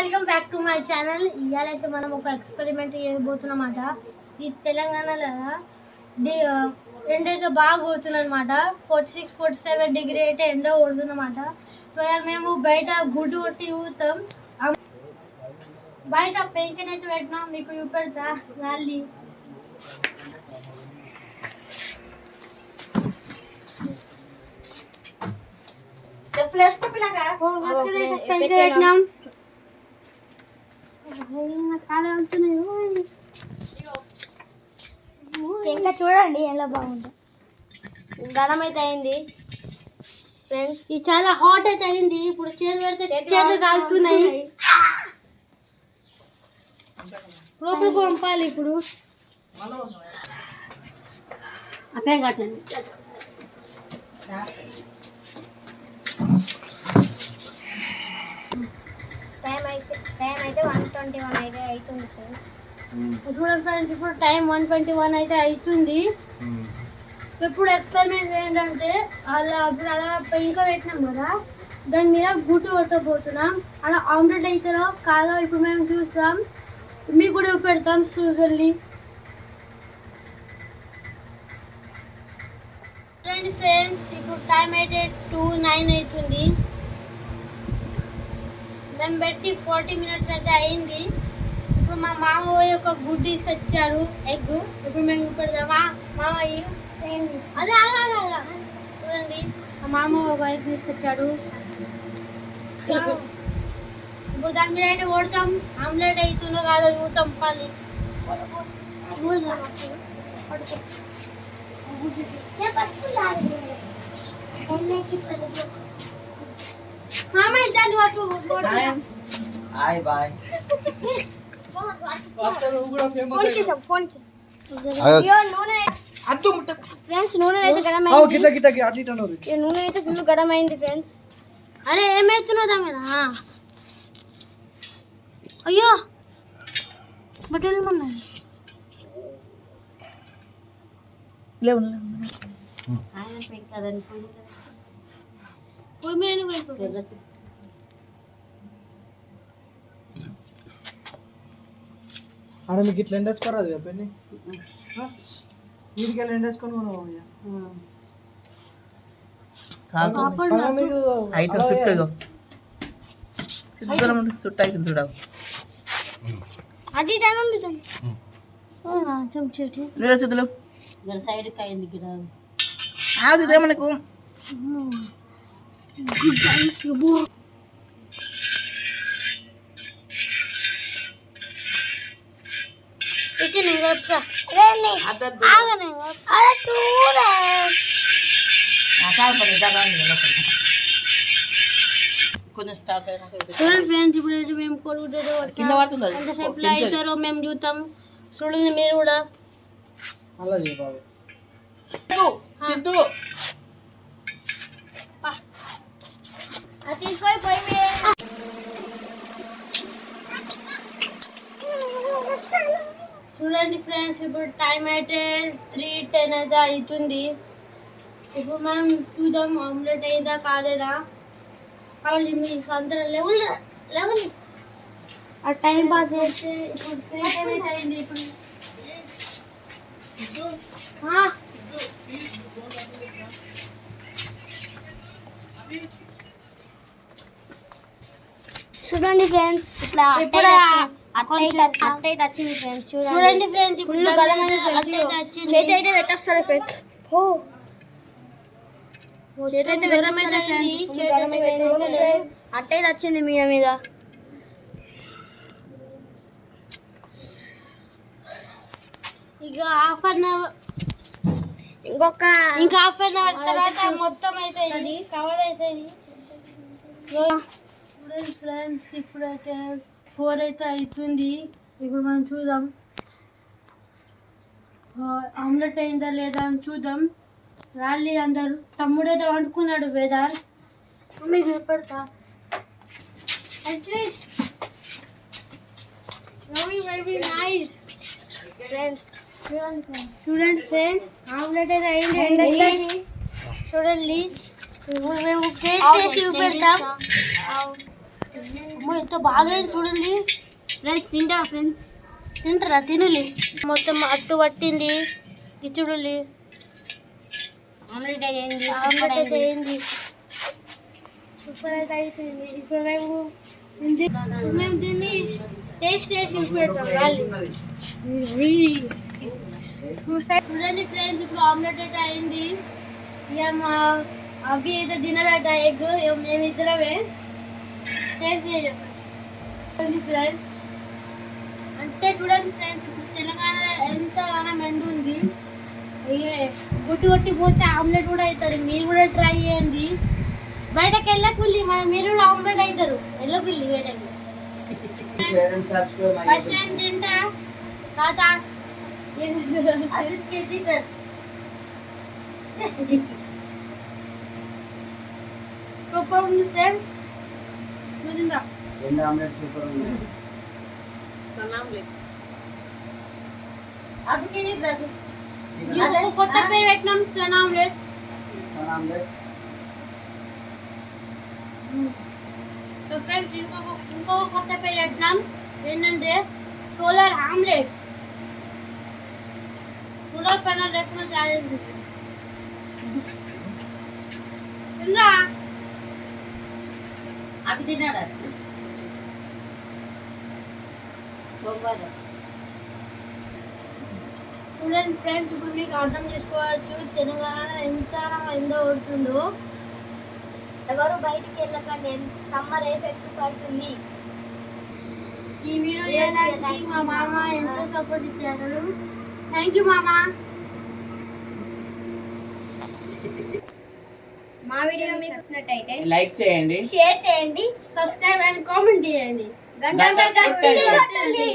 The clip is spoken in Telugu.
Welcome back to my channel. ఇవాళ అయితే మనం ఒక ఎక్స్పెరిమెంట్ చేయబోతున్నమాట. ఈ తెలంగాణలో ఎండైతే బాగా కొడుతుందన్నమాట. 46-47 డిగ్రీ అయితే ఎండ కొడుతుందన్నమాట. మేము బయట గుడ్డు కొట్టి ఊతాం. బయట పెంకినట్టు పెట్టినా మీకు చూపెడతా రాలి. ఇంకా చూడండి ఎలా బాగుంది. గరం అయితే అయింది ఫ్రెండ్స్. ఇది చాలా హాట్ అయితే అయింది. ఇప్పుడు చేతులు పెడితే చేతులు కాలుతున్నాయి. లోపలికి పంపాలి. ఇప్పుడు అప్పే కట్టండి. టైం అయితే 1:21 అయితే అవుతుంది ఫ్రెండ్స్. చూడండి ఫ్రెండ్స్, ఇప్పుడు టైం 1:21 అయితే అవుతుంది. ఇప్పుడు ఎక్స్పెరిమెంట్ ఏంటంటే అలా ఇంకా పెట్టినాం కదా, దాని మీద గుడ్డు కొట్టబోతున్నాం. అలా ఆమ్లెట్ అవుతారో కాదో ఇప్పుడు మేము చూస్తాం. మీకు కూడా పెడతాం చూడండి. ఫ్రెండ్స్ ఇప్పుడు టైం అయితే 2:09 అవుతుంది. మేము పెట్టి 40 మినిట్స్ అయితే అయింది. ఇప్పుడు మా మామ పోయి ఒక గుడ్డు తీసుకొచ్చాడు, ఎగ్. ఇప్పుడు మేము పెడదామా మామయ్య? అదే చూడండి, మా మామ ఒక ఎగ్ తీసుకొచ్చాడు. ఇప్పుడు దాని మీద అయితే కొడతాం. ఆమ్లెట్ అవుతుందో కాదో చూడతాం. పని మామయ్య దాన్ని పట్టు. నూనె అయితే గరం అయింది ఫ్రెండ్స్. అరే ఏమైతున్నదా మీరు? అయ్యో బట్టలు మన్నది పోయి మీద ఆడ మీకు ఇట్లా ఎండేసుకోరాదు పెళ్ళి వీడికి వెళ్ళి ఎండేసుకొని మనం అయితే చుట్టూ అవుతుంది చూడ అది చేతులు సైడ్ అయింది ఇదే మనకు కొంచెం స్టాప్ ఫ్రెండ్స్. ఇప్పుడు మేము కొడుకు ఎంతసేపు అవుతారో మేము చూద్దాం. చూడండి మీరు కూడా. అలా చేయ బాబు. చూడండి ఫ్రెండ్స్, ఇప్పుడు టైం అయితే 3:10 అయితే అవుతుంది. ఇప్పుడు మనం చూద్దాం ఆమ్లెట్ అయిందా కాదేదా. కావాలి మీ అందరూ లేవాలి. ఆ టైం పాస్ చేస్తే ఇప్పుడు 3:10 అయింది. ఇప్పుడు చూడండి ఫ్రెండ్స్, ఇట్లా అట్టయితే వచ్చింది ఫ్రెండ్స్. చూడండి ఫ్రెండ్స్, ఫుల్ గరం అయింది ఫ్రెండ్స్. చేతి అయితే పెట్టేస్తారు ఫ్రెండ్స్. చేతి అయితే పెట్టేస్తారు ఫ్రెండ్స్. అట్టయితే వచ్చింది మీద. ఇక హాఫ్ అన్ అవర్, ఇంకా హాఫ్ అన్ అవర్ తర్వాత మొత్తం అయితే కవర్ అవుతుంది. చూడండి ఫ్రెండ్స్, ఇప్పుడైతే 4 అయితే అవుతుంది. ఇప్పుడు మనం చూద్దాం ఆమ్లెట్ అయిందా లేదా అని చూద్దాం. రాలి అందరు. తమ్ముడు అయితే వండుకున్నాడు వేదార్. మీకు పెడతా వెరీ నైస్ ఫ్రెండ్స్. చూడండి ఫ్రెండ్స్, ఆమ్లెట్ అయితే అయింది ఎండకి. చూడండి మేము టేస్ట్ చేసి పెడతాం. అమ్మో ఎంత బాగా అయింది చూడండి ఫ్రెండ్స్. తింటారా ఫ్రెండ్స్? తింటారా? తినులి. మొత్తం అట్టు పట్టింది కిచుడులి. ఆమ్లెట్ అయ్యింది. ఆమ్లెట్ అయితే అయింది. సూపర్ అయితే అయిపోయింది. ఇప్పుడు మేము దీన్ని టేస్ట్ చేసి పెడతాం. చూడండి ఫ్రెండ్స్, ఇప్పుడు ఆమ్లెట్ అయితే అయింది. ఇక మా అవి అయితే తినడట ఎగ్. మేము ఇద్దరమే టేస్ట్ చేయాలి ఫ్రెండ్స్. అంటే చూడండి ఫ్రెండ్స్, ఇప్పుడు తెలంగాణలో ఎంత ఎండ ఉంది. గుట్టి కొట్టి పోతే ఆమ్లెట్ కూడా అవుతారు. మీరు కూడా ట్రై చేయండి. బయటకు వెళ్ళకుల్లి, మీరు కూడా ఆమ్లెట్ అవుతారు. వెళ్ళకుల్లి బయటకి. ఫస్ట్ టైం తింటా తాత సూపర్ ఉంది ఫ్రెండ్స్. నువ్వు తింటా. కొత్త పేరు పెట్టినాం, సన్ ఆమ్లెట్. సో ఫ్రెండ్స్, ఇంకొక కొత్త పేరు పెట్టినాం. ఏంటంటే సోలార్ ఆమ్లెట్. సోలార్ ప్యానల్ లేకుండా ఛాలెంజ్ తిందా. అవి తిన్నాడా చూడండి ఫ్రెండ్స్, ఇప్పుడు మీకు అర్థం చేసుకోవచ్చు తెలంగాణ ఎంత ఎండ కొడుతుందో. ఎవరు బయటికి వెళ్ళకండి, సమ్మర్ ఎఫెక్ట్ పడుతుంది. ఈ వీడియో చేయడానికి మా మామ ఎంతో సపోర్ట్ ఇచ్చాడు. థ్యాంక్ యూ మామ. మా వీడియో మీకు నచ్చినట్టయితే లైక్ చేయండి, షేర్ చేయండి, సబ్స్క్రైబ్ అండ్ కామెంట్ చేయండి. గంట కొట్టండి.